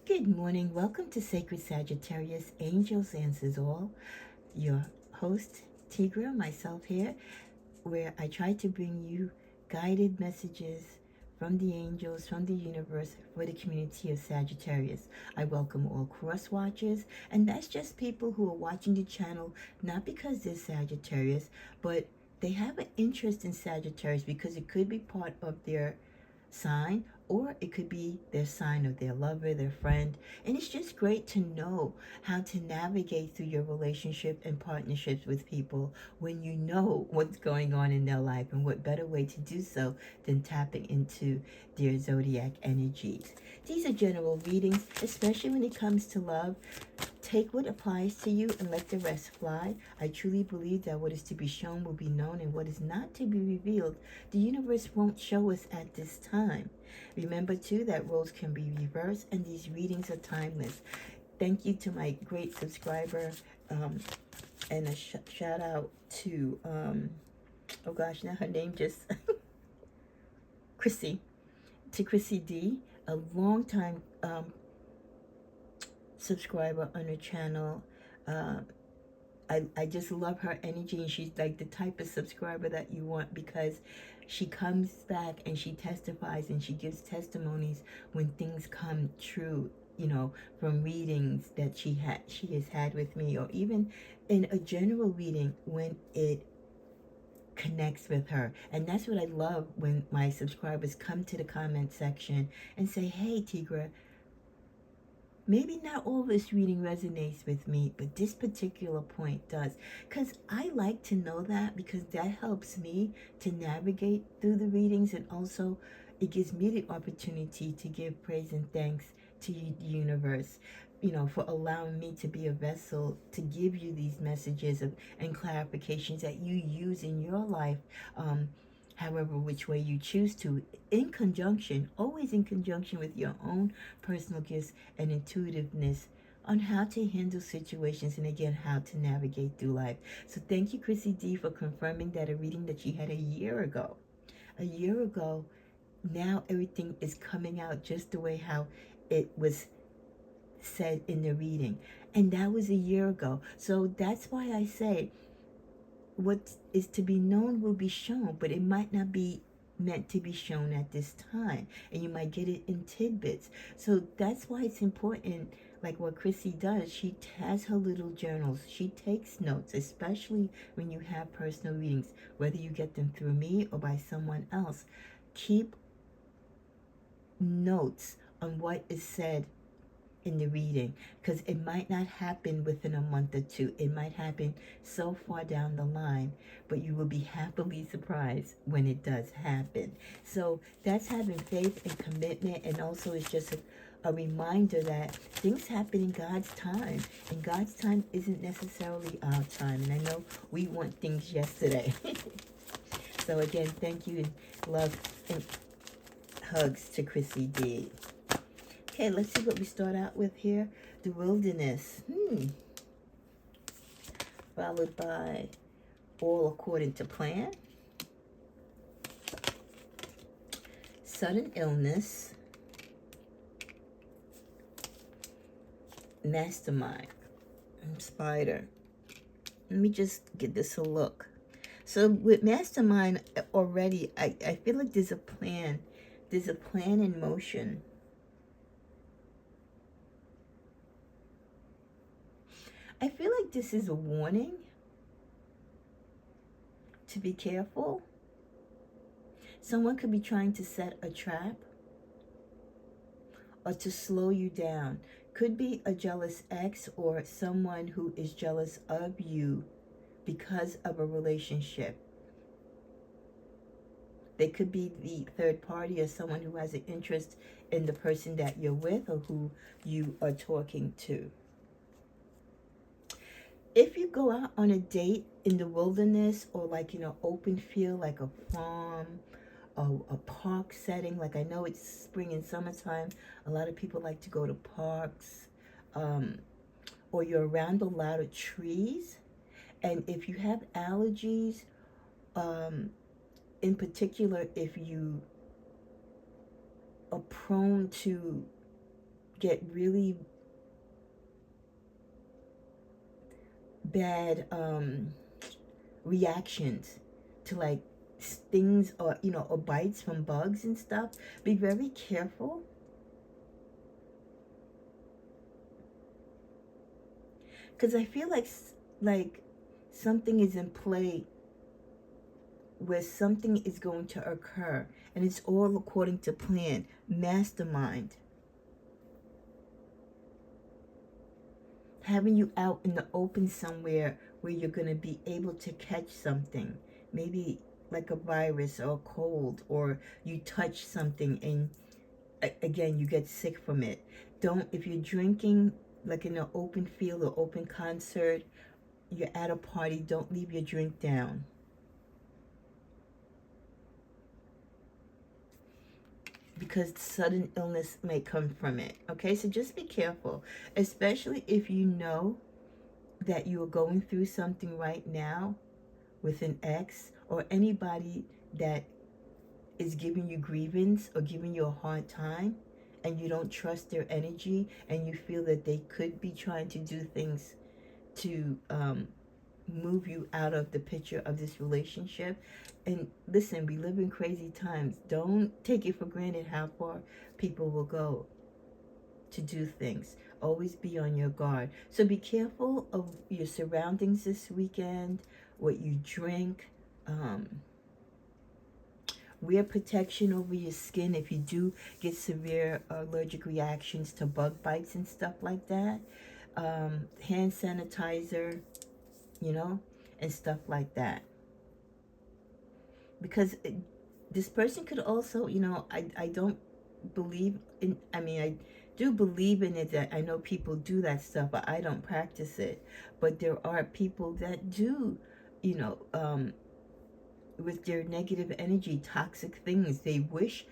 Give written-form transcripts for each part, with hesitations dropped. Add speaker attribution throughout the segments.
Speaker 1: Good morning. Welcome to Sacred Sagittarius, Angels Answers All. Your host, Tigra, myself here, where I try to bring you guided messages from the angels, from the universe, for the community of Sagittarius. I welcome all cross watchers, and that's just people who are watching the channel not because they're Sagittarius, but they have an interest in Sagittarius because it could be part of their sign, or it could be their sign of their lover, their friend. And it's just great to know how to navigate through your relationship and partnerships with people when you know what's going on in their life. And what better way to do so than tapping into their zodiac energies. These are general readings, especially when it comes to love. Take what applies to you and let the rest fly. I truly believe that what is to be shown will be known, and what is not to be revealed, the universe won't show us at this time. Remember, too, that roles can be reversed, and these readings are timeless. Thank you to my great subscriber, and a shout out to, oh gosh, now her name just, Chrissy, to Chrissy D, a long time subscriber on her channel. I just love her energy, and she's like the type of subscriber that you want, because she comes back and she testifies and she gives testimonies when things come true, from readings that she has had with me, or even in a general reading when it connects with her. And that's what I love, when my subscribers come to the comment section and say, hey Tigra, maybe not all this reading resonates with me, but this particular point does. Because I like to know that, because that helps me to navigate through the readings, and also it gives me the opportunity to give praise and thanks to the universe, for allowing me to be a vessel to give you these messages and clarifications that you use in your life, however which way you choose to, in conjunction, always in conjunction with your own personal gifts and intuitiveness on how to handle situations, and again, how to navigate through life. So thank you, Chrissy D, for confirming that a reading that she had a year ago, now everything is coming out just the way how it was said in the reading. And that was a year ago. So that's why I say what is to be known will be shown, but it might not be meant to be shown at this time, and you might get it in tidbits. So that's why it's important, like what Chrissy does. She has her little journals, she takes notes, especially when you have personal readings, whether you get them through me or by someone else. Keep notes on what is said in the reading, because it might not happen within a month or two. It might happen so far down the line, but you will be happily surprised when it does happen. So that's having faith and commitment, and also it's just a reminder that things happen in God's time, and God's time isn't necessarily our time. And I know we want things yesterday. So again, thank you, and love and hugs to Chrissy D. Okay, let's see what we start out with here. The wilderness. Followed by all according to plan. Sudden illness. Mastermind. Spider. Let me just give this a look. So with mastermind already, I feel like there's a plan. There's a plan in motion. I feel like this is a warning to be careful. Someone could be trying to set a trap or to slow you down. Could be a jealous ex, or someone who is jealous of you because of a relationship. They could be the third party, or someone who has an interest in the person that you're with or who you are talking to. If you go out on a date in the wilderness, or like open field, like a farm, a park setting, like I know it's spring and summertime, a lot of people like to go to parks, or you're around a lot of trees, and if you have allergies, in particular if you are prone to get really bad reactions to like stings or or bites from bugs and stuff. Be very careful, because I feel like something is in play where something is going to occur, and it's all according to plan, mastermind. Having you out in the open somewhere where you're going to be able to catch something, maybe like a virus or a cold, or you touch something and again you get sick from it. Don't, if you're drinking like in an open field or open concert, you're at a party, don't leave your drink down, because sudden illness may come from it. Okay, so just be careful, especially if you know that you are going through something right now with an ex or anybody that is giving you grievance or giving you a hard time, and you don't trust their energy, and you feel that they could be trying to do things to move you out of the picture of this relationship. And listen, we live in crazy times. Don't take it for granted how far people will go to do things. Always be on your guard. So be careful of your surroundings this weekend, what you drink. Wear protection over your skin if you do get severe allergic reactions to bug bites and stuff like that. Hand sanitizer, and stuff like that. Because this person could also, I don't believe in, I do believe in it, that I know people do that stuff, but I don't practice it. But there are people that do, with their negative energy, toxic things. They wish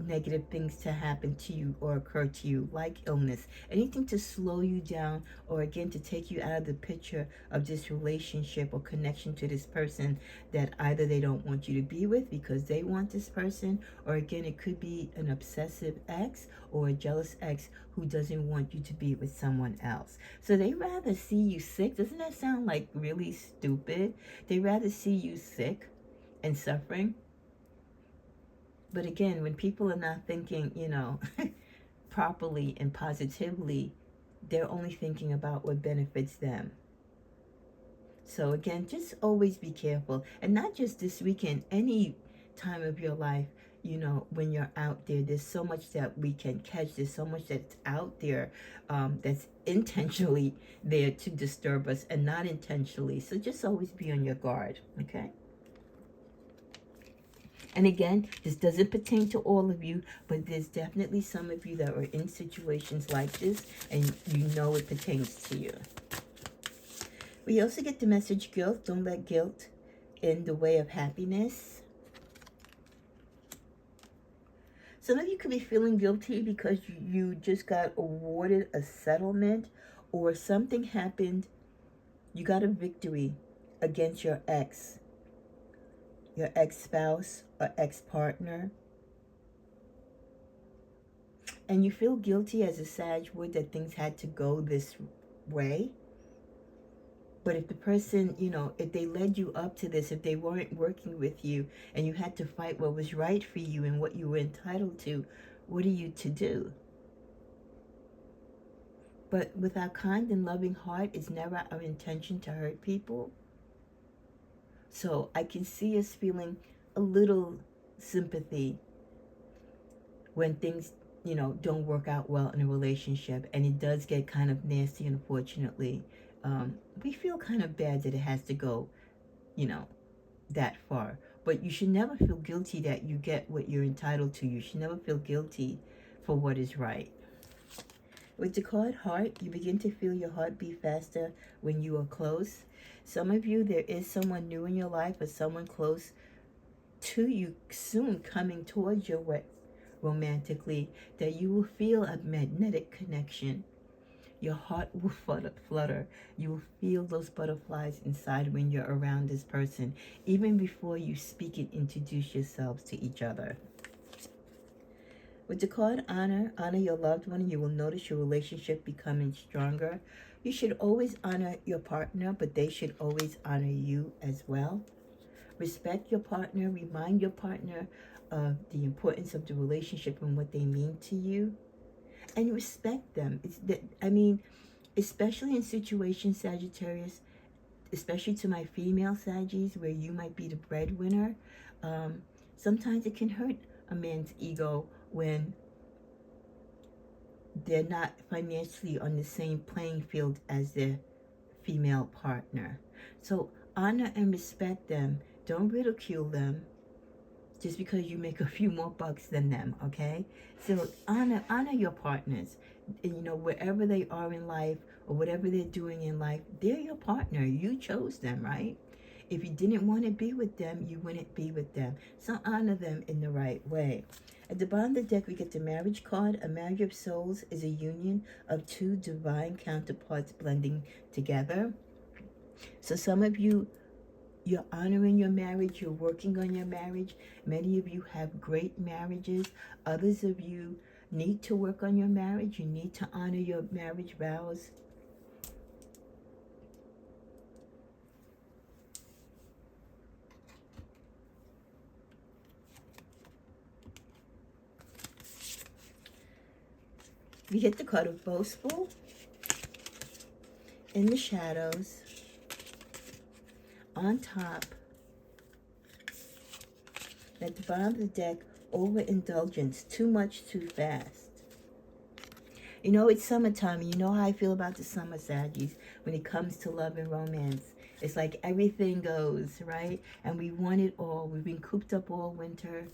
Speaker 1: negative things to happen to you or occur to you, like illness, anything to slow you down, or again to take you out of the picture of this relationship or connection to this person that either they don't want you to be with because they want this person, or again it could be an obsessive ex or a jealous ex who doesn't want you to be with someone else. So they rather see you sick. Doesn't that sound like really stupid? They rather see you sick and suffering. But again, when people are not thinking, properly and positively, they're only thinking about what benefits them. So again, just always be careful. And not just this weekend, any time of your life, when you're out there, there's so much that we can catch. There's so much that's out there that's intentionally there to disturb us and not intentionally. So just always be on your guard, okay? And again, this doesn't pertain to all of you, but there's definitely some of you that are in situations like this, and it pertains to you. We also get the message guilt. Don't let guilt in the way of happiness. Some of you could be feeling guilty because you just got awarded a settlement, or something happened. You got a victory against your ex-spouse or ex-partner. And you feel guilty as a Sag would that things had to go this way. But if the person, if they led you up to this, if they weren't working with you and you had to fight what was right for you and what you were entitled to, what are you to do? But with our kind and loving heart, it's never our intention to hurt people. So I can see us feeling a little sympathy when things, don't work out well in a relationship, and it does get kind of nasty, unfortunately. We feel kind of bad that it has to go, that far. But you should never feel guilty that you get what you're entitled to. You should never feel guilty for what is right. With the card Heart, you begin to feel your heart beat faster when you are close. Some of you, there is someone new in your life, or someone close to you soon coming towards your way romantically, that you will feel a magnetic connection. Your heart will flutter. You will feel those butterflies inside when you're around this person, even before you speak and introduce yourselves to each other. With the card honor, honor your loved one and you will notice your relationship becoming stronger. You should always honor your partner, but they should always honor you as well. Respect your partner, remind your partner of the importance of the relationship and what they mean to you. And respect them. Especially in situations, Sagittarius, especially to my female Saggies, where you might be the breadwinner, sometimes it can hurt a man's ego when they're not financially on the same playing field as their female partner. So honor and respect them. Don't ridicule them just because you make a few more bucks than them, okay? So honor your partners. And, wherever they are in life or whatever they're doing in life, they're your partner. You chose them, right? If you didn't want to be with them, you wouldn't be with them. So honor them in the right way. At the bottom of the deck, we get the marriage card. A marriage of souls is a union of two divine counterparts blending together. So some of you, you're honoring your marriage, you're working on your marriage. Many of you have great marriages. Others of you need to work on your marriage. You need to honor your marriage vows. We get the card of boastful, in the shadows, on top. At the bottom of the deck, overindulgence, too much too fast. It's summertime, and you know how I feel about the summer, Saggies, when it comes to love and romance. It's like everything goes, right? And we want it all. We've been cooped up all winter.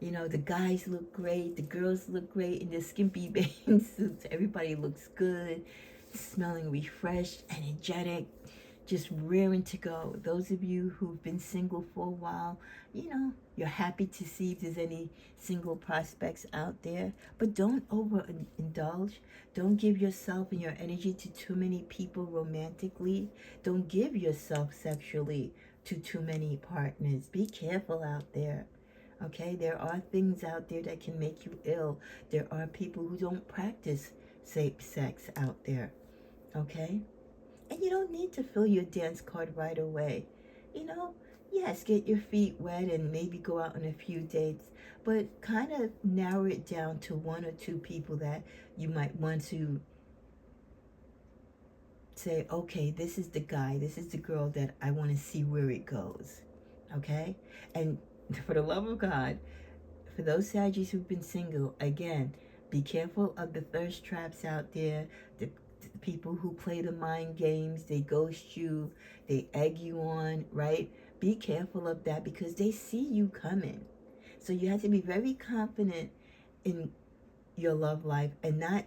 Speaker 1: The guys look great, the girls look great in their skimpy bathing suits. Everybody looks good, smelling refreshed, energetic, just rearing to go. Those of you who've been single for a while, you're happy to see if there's any single prospects out there. But don't overindulge. Don't give yourself and your energy to too many people romantically. Don't give yourself sexually to too many partners. Be careful out there. Okay, there are things out there that can make you ill. There are people who don't practice safe sex out there. Okay? And you don't need to fill your dance card right away. Yes, get your feet wet and maybe go out on a few dates, but kind of narrow it down to one or two people that you might want to say, okay, this is the guy, this is the girl that I want to see where it goes. Okay? And for the love of God, for those Saggies who've been single, again, be careful of the thirst traps out there, the people who play the mind games, they ghost you, they egg you on, right? Be careful of that because they see you coming. So you have to be very confident in your love life and not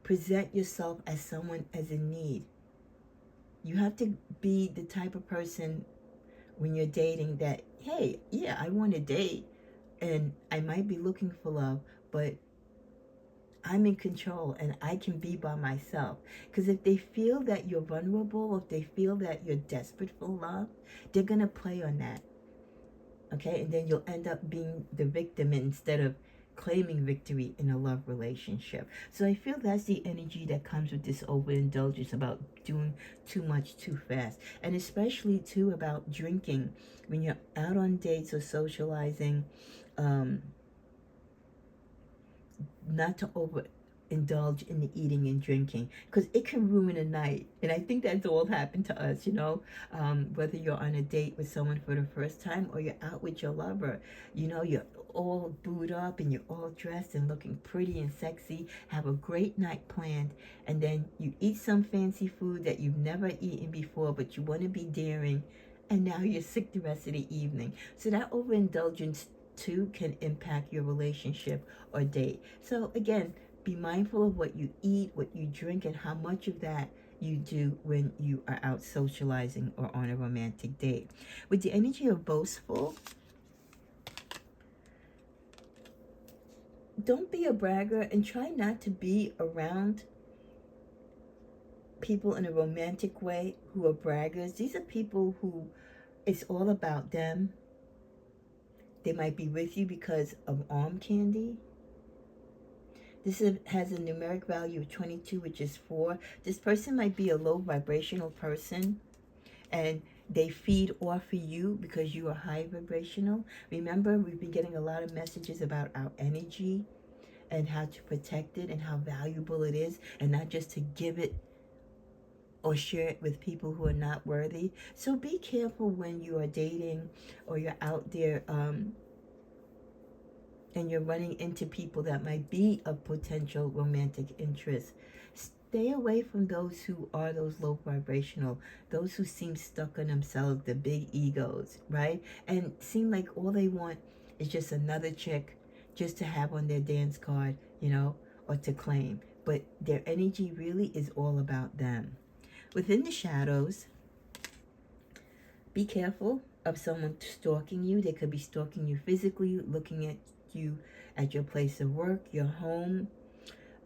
Speaker 1: present yourself as someone as in need. You have to be the type of person when you're dating that, hey, yeah, I want to date and I might be looking for love, but I'm in control and I can be by myself. Because if they feel that you're vulnerable, if they feel that you're desperate for love, they're going to play on that. Okay? And then you'll end up being the victim instead of claiming victory in a love relationship. So I feel that's the energy that comes with this overindulgence about doing too much too fast. And especially too about drinking. When you're out on dates or socializing, not to overindulge in the eating and drinking because it can ruin a night. And I think that's all happened to us, whether you're on a date with someone for the first time or you're out with your lover, you're all booed up and you're all dressed and looking pretty and sexy, have a great night planned, and then you eat some fancy food that you've never eaten before, but you want to be daring, and now you're sick the rest of the evening. So that overindulgence too can impact your relationship or date. So again, be mindful of what you eat, what you drink, and how much of that you do when you are out socializing or on a romantic date. With the energy of boastful, don't be a bragger and try not to be around people in a romantic way who are braggers. These are people who it's all about them. They might be with you because of arm candy. Has a numeric value of 22, which is 4. This person might be a low vibrational person, and they feed off of you because you are high vibrational. Remember, we've been getting a lot of messages about our energy and how to protect it and how valuable it is, and not just to give it or share it with people who are not worthy. So be careful when you are dating or you're out there and you're running into people that might be of potential romantic interest. Stay away from those who are those low vibrational, those who seem stuck on themselves, the big egos, right? And seem like all they want is just another chick just to have on their dance card, or to claim. But their energy really is all about them. Within the shadows, be careful of someone stalking you. They could be stalking you physically, looking at you at your place of work, your home.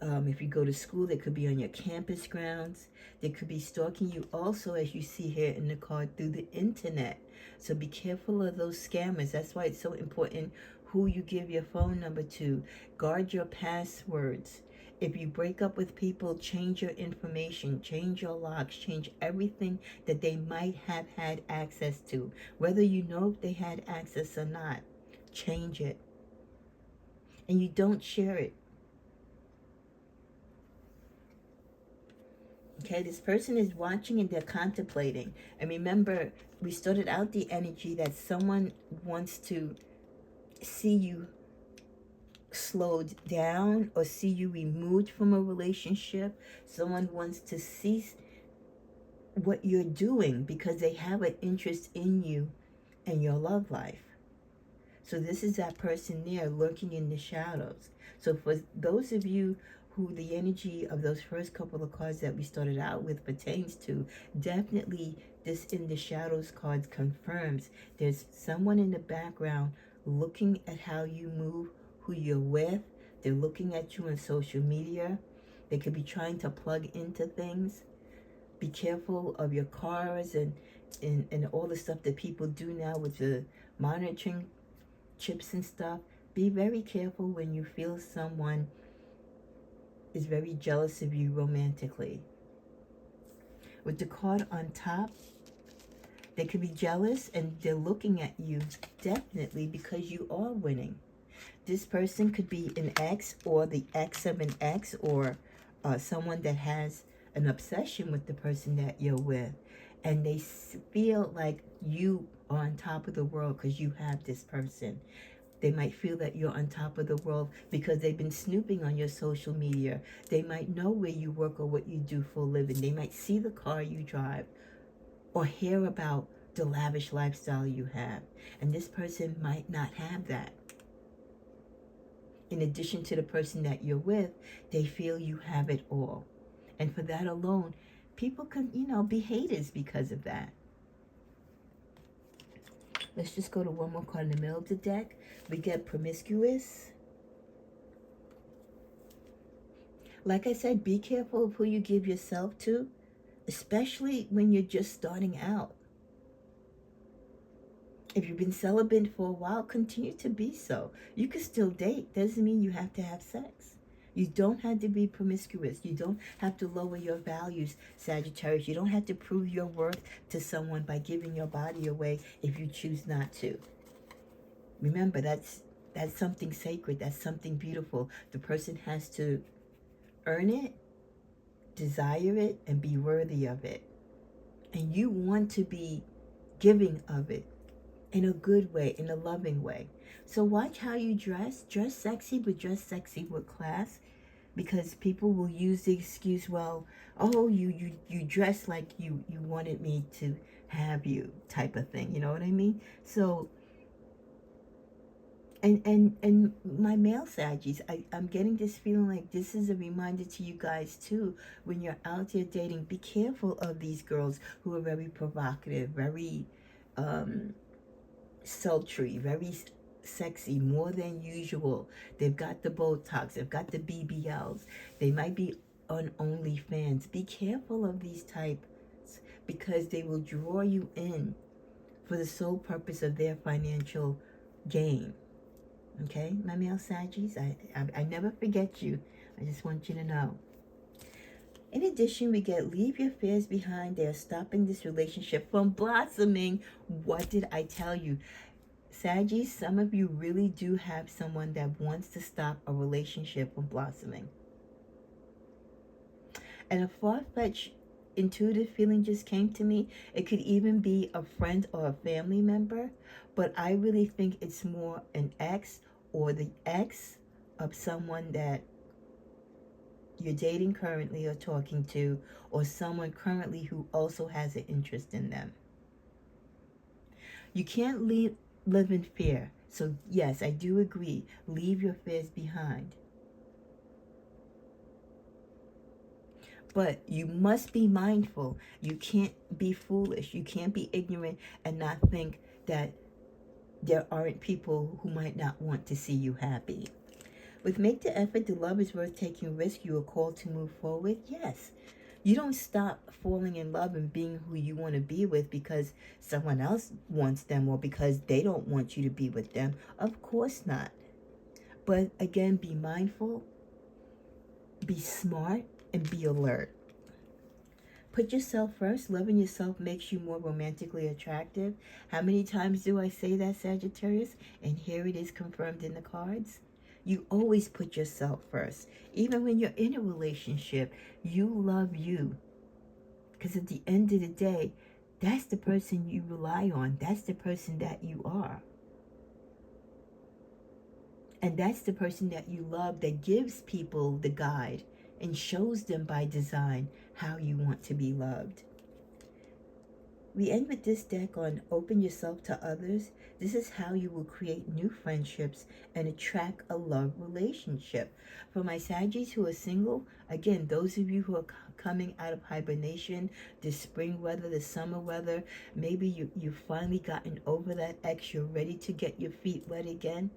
Speaker 1: If you go to school, they could be on your campus grounds. They could be stalking you also, as you see here in the card, through the internet. So be careful of those scammers. That's why it's so important who you give your phone number to. Guard your passwords. If you break up with people, change your information, change your locks, change everything that they might have had access to. Whether you know if they had access or not, change it. And you don't share it. Okay, this person is watching and they're contemplating. And remember, we started out the energy that someone wants to see you slowed down or see you removed from a relationship. Someone wants to see what you're doing because they have an interest in you and your love life. So this is that person there lurking in the shadows. So for those of you who the energy of those first couple of cards that we started out with pertains to, definitely this in the shadows card confirms there's someone in the background looking at how you move, who you're with. They're looking at you on social media. They could be trying to plug into things. Be careful of your cars and all the stuff that people do now with the monitoring chips and stuff. Be very careful when you feel someone is very jealous of you romantically. With the card on top, they could be jealous and they're looking at you definitely because you are winning. This person could be an ex or the ex of an ex, or someone that has an obsession with the person that you're with. And they feel like you are on top of the world because you have this person. They might feel that you're on top of the world because they've been snooping on your social media. They might know where you work or what you do for a living. They might see the car you drive or hear about the lavish lifestyle you have. And this person might not have that. In addition to the person that you're with, they feel you have it all. And for that alone, people can, be haters because of that. Let's just go to one more card in the middle of the deck. We get promiscuous. Like I said, be careful of who you give yourself to, especially when you're just starting out. If you've been celibate for a while, continue to be so. You can still date. Doesn't mean you have to have sex. You don't have to be promiscuous. You don't have to lower your values, Sagittarius. You don't have to prove your worth to someone by giving your body away if you choose not to. Remember, that's something sacred. That's something beautiful. The person has to earn it, desire it, and be worthy of it. And you want to be giving of it in a good way, in a loving way. So watch how you dress. Dress sexy, but dress sexy with class. Because people will use the excuse, well, oh, you dress like you wanted me to have you, type of thing. You know what I mean? So, and my male Saggies, I'm getting this feeling like this is a reminder to you guys too. When you're out there dating, be careful of these girls who are very provocative, very sultry, very sexy, more than usual. They've got the Botox, they've got the BBLs. They might be on OnlyFans. Be careful of these types because they will draw you in for the sole purpose of their financial gain. Okay, my male Saggies, I never forget you. I just want you to know. In addition, we get leave your fears behind. They are stopping this relationship from blossoming. What did I tell you? Saggies, some of you really do have someone that wants to stop a relationship from blossoming. And a far-fetched intuitive feeling just came to me. It could even be a friend or a family member, but I really think it's more an ex or the ex of someone that you're dating currently or talking to, or someone currently who also has an interest in them. You can't live in fear. So yes, I do agree. Leave your fears behind. But you must be mindful. You can't be foolish. You can't be ignorant and not think that there aren't people who might not want to see you happy. With make the effort, the love is worth taking risk. You are called to move forward. Yes. You don't stop falling in love and being who you want to be with because someone else wants them or because they don't want you to be with them. Of course not. But again, be mindful, be smart, and be alert. Put yourself first. Loving yourself makes you more romantically attractive. How many times do I say that, Sagittarius? And here it is confirmed in the cards. You always put yourself first. Even when you're in a relationship, you love you. Because at the end of the day, that's the person you rely on. That's the person that you are. And that's the person that you love that gives people the guide and shows them by design how you want to be loved. We end with this deck on open yourself to others. This is how you will create new friendships and attract a love relationship. For my Saggies who are single, again, those of you who are coming out of hibernation, the spring weather, the summer weather, maybe you've finally gotten over that ex, you're ready to get your feet wet again.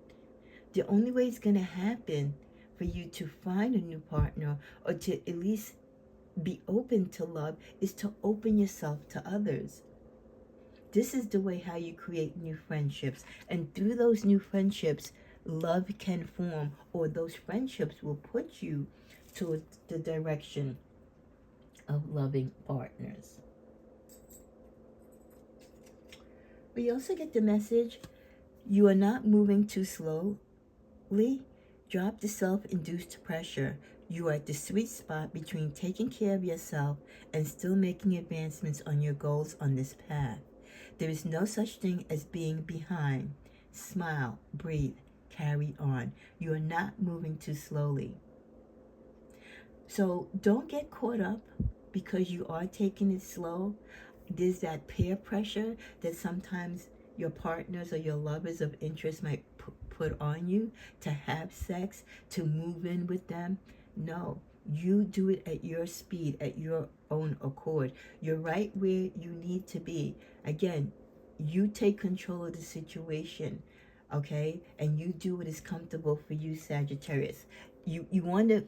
Speaker 1: The only way it's going to happen for you to find a new partner or to at least be open to love is to open yourself to others. This is the way how you create new friendships. And through those new friendships, love can form, or those friendships will put you to the direction of loving partners. We also get the message, you are not moving too slowly. Drop the self-induced pressure. You are at the sweet spot between taking care of yourself and still making advancements on your goals on this path. There is no such thing as being behind. Smile, breathe, carry on. You are not moving too slowly. So don't get caught up because you are taking it slow. There's that peer pressure that sometimes your partners or your lovers of interest might put on you to have sex, to move in with them. No, you do it at your speed, at your own accord. You're right where you need to be. Again, you take control of the situation, okay? And you do what is comfortable for you, Sagittarius. You want to,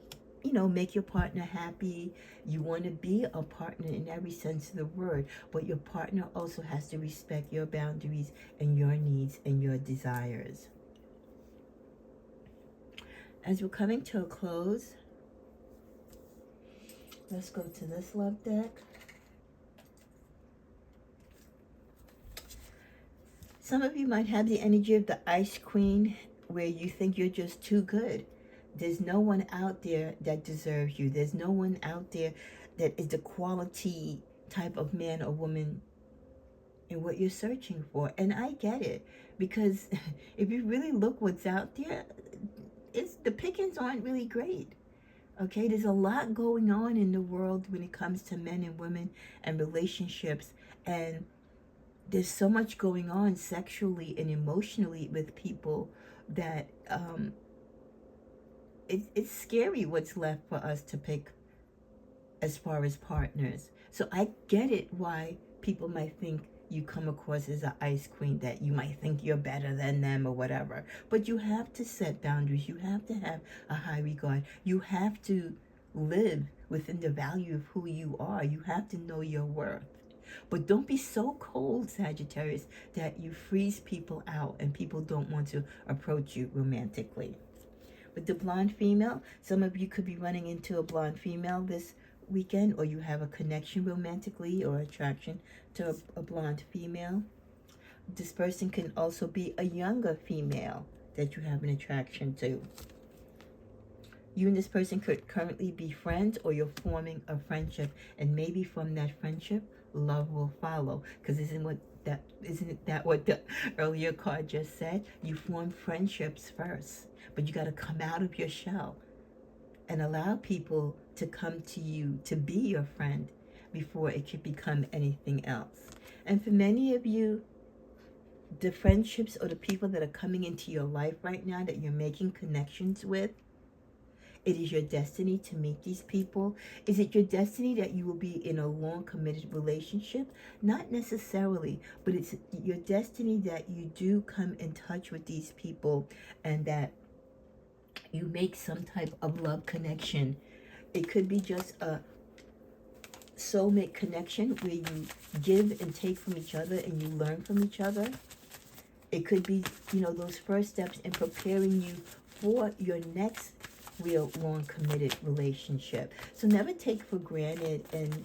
Speaker 1: make your partner happy. You want to be a partner in every sense of the word, but your partner also has to respect your boundaries and your needs and your desires. As we're coming to a close, let's go to this love deck. Some of you might have the energy of the Ice Queen, where you think you're just too good. There's no one out there that deserves you. There's no one out there that is the quality type of man or woman in what you're searching for. And I get it, because if you really look what's out there, the pickings aren't really great. Okay, there's a lot going on in the world when it comes to men and women and relationships, and there's so much going on sexually and emotionally with people that it's scary what's left for us to pick as far as partners. So I get it why people might think you come across as an ice queen, that you might think you're better than them or whatever. But you have to set boundaries. You have to have a high regard. You have to live within the value of who you are. You have to know your worth. But don't be so cold, Sagittarius, that you freeze people out and people don't want to approach you romantically. With the blonde female, some of you could be running into a blonde female this weekend, or you have a connection romantically or attraction to a blonde female. This person can also be a younger female that you have an attraction to. You and this person could currently be friends, or you're forming a friendship, and maybe from that friendship, love will follow. Because isn't that what the earlier card just said? You form friendships first, but you got to come out of your shell and allow people to come to you to be your friend before it could become anything else. And for many of you, the friendships or the people that are coming into your life right now that you're making connections with, it is your destiny to meet these people. Is it your destiny that you will be in a long committed relationship? Not necessarily, but it's your destiny that you do come in touch with these people and that you make some type of love connection. It could be just a soulmate connection where you give and take from each other and you learn from each other. It could be, those first steps in preparing you for your next real long committed relationship. So never take for granted and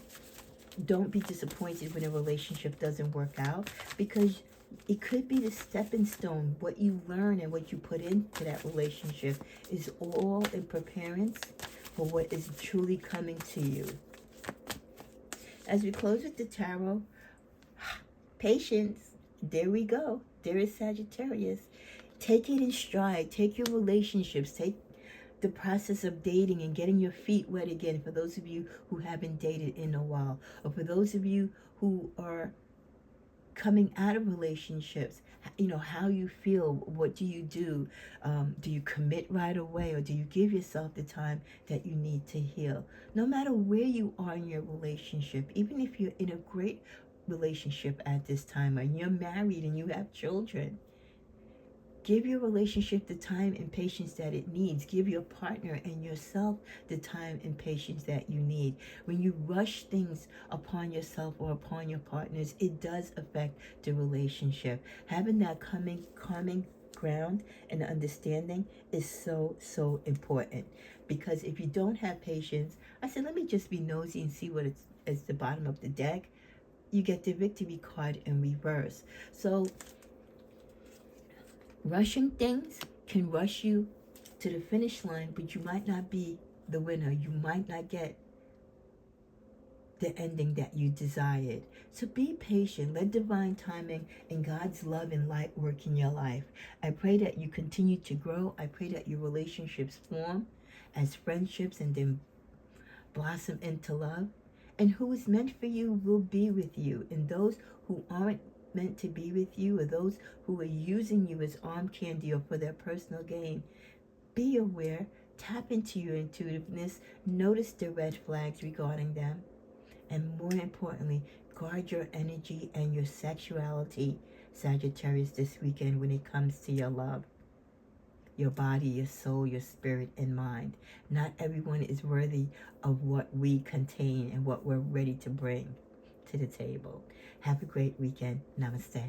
Speaker 1: don't be disappointed when a relationship doesn't work out, because it could be the stepping stone. What you learn and what you put into that relationship is all in preparedness for what is truly coming to you. As we close with the tarot, patience. There we go. There is Sagittarius. Take it in stride. Take your relationships. Take the process of dating and getting your feet wet again, for those of you who haven't dated in a while, or for those of you who are coming out of relationships. How you feel. What do you do? Do you commit right away, or do you give yourself the time that you need to heal? No matter where you are in your relationship, even if you're in a great relationship at this time, and you're married and you have children, give your relationship the time and patience that it needs. Give your partner and yourself the time and patience that you need. When you rush things upon yourself or upon your partners, it does affect the relationship. Having that calming ground and understanding is so, so important. Because if you don't have patience, I said, let me just be nosy and see what it's the bottom of the deck. You get the victory card in reverse. So rushing things can rush you to the finish line, but you might not be the winner. You might not get the ending that you desired. So be patient. Let divine timing and God's love and light work in your life. I pray that you continue to grow. I pray that your relationships form as friendships and then blossom into love. And who is meant for you will be with you. And those who aren't meant to be with you, or those who are using you as arm candy or for their personal gain, be aware. Tap into your intuitiveness. Notice the red flags regarding them. And more importantly, guard your energy and your sexuality, Sagittarius, this weekend when it comes to your love, your body, your soul, your spirit, and mind. Not everyone is worthy of what we contain and what we're ready to bring to the table. Have a great weekend. Namaste.